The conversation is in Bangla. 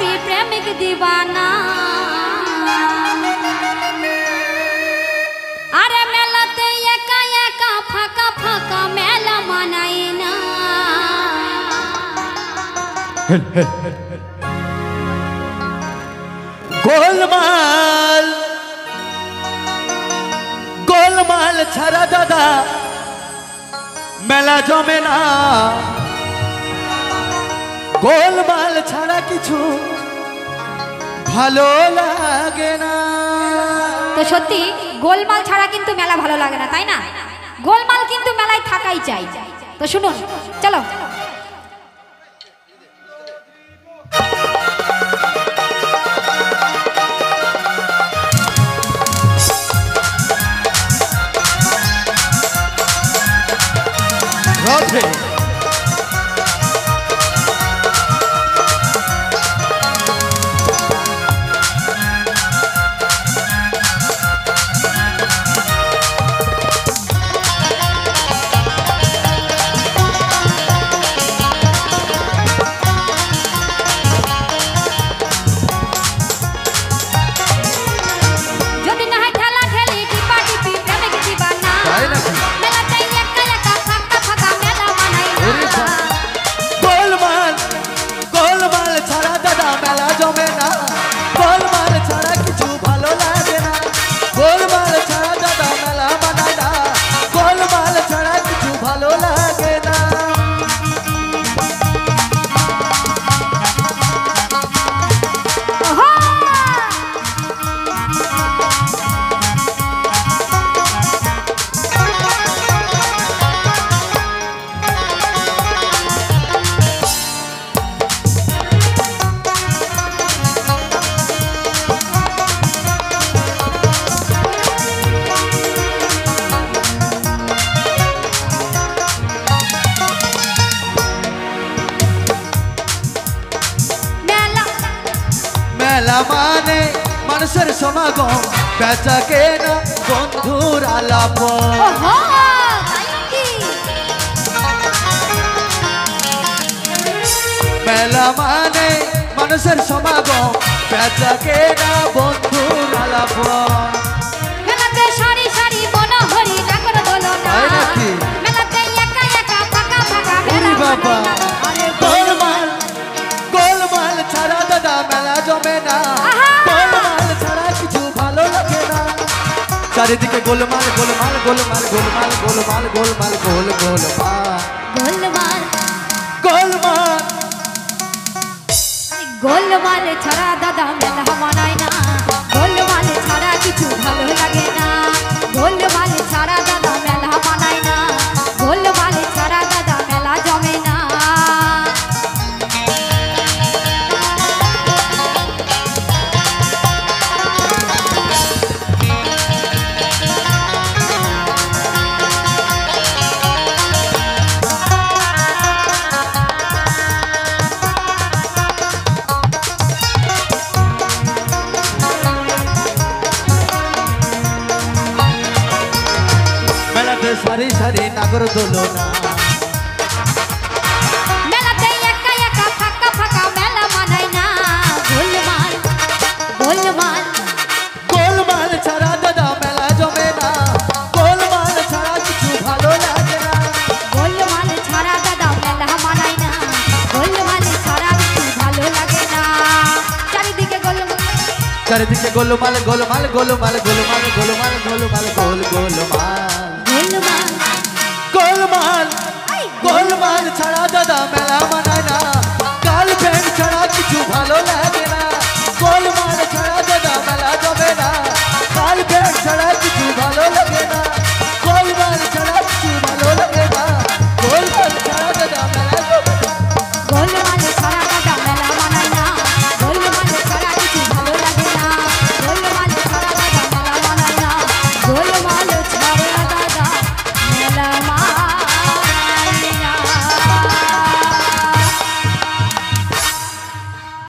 টিপি প্রেমিক দিবানা আরে মেলাতে একা একা ফাঁকা ফাঁকা মেলা মানাই না গোলমাল গোলমাল ছাড়া দাদা মেলা জমে না গোলমাল ছাড়া কিছু ভালো লাগে না তো সত্যি গোলমাল ছাড়া কিন্তু মেলা ভালো লাগে না তাই না গোলমাল কিন্তু মেলায় থাকাই চাই তো শুনুন চলো রাধে মেলা মানে মানুষের সমাগম বেচা কেনা বন্ধুর আলাপ মেলা মানে মানুষের সমাগম বেচা কেনা বন্ধুর আলাপ মেলাতে সারি সারি বনহরি নাগর দোলনা মেলাতে একা একা ফাঁকা ফাঁকা মেলা বাবা গোলমাল গোলমাল ছাড়া দাদা মেলা জমে না গোলমাল ছাড়া কিছু ভালো লাগে না চারিদিকে গোলমাল গোলমাল গোলমাল গোলমাল গোলমাল গোলমাল গোল গোলমাল গোলমাল গোলমাল গোলমাল ছাড়া দাদা মেলা মানায় না গোলমাল ছাড়া কিছু ভালো লাগে না গোলমাল ছাড়া দাদা মেলা মানায় না গোলমাল ছাড়া দাদা মেলা জমে না সারি সারি নাগর দোলনা মেলাতে একা একা ফাঁকা ফাঁকা মেলা মানায় না গোলমাল গোলমাল গোলমাল ছাড়া দাদা মেলা জমে না গোলমাল ছাড়া কিছু ভালো লাগে না গোলমাল ছাড়া দাদা মেলা মানায় না গোলমাল ছাড়া কিছু ভালো লাগে না চারিদিকে গোলমাল চারিদিকে গোলমাল গোলমাল গোলমাল গোলমাল গোলমাল গোলমাল গোল গোলমাল গোলমাল গোলমাল গোলমাল ছাড়া দাদা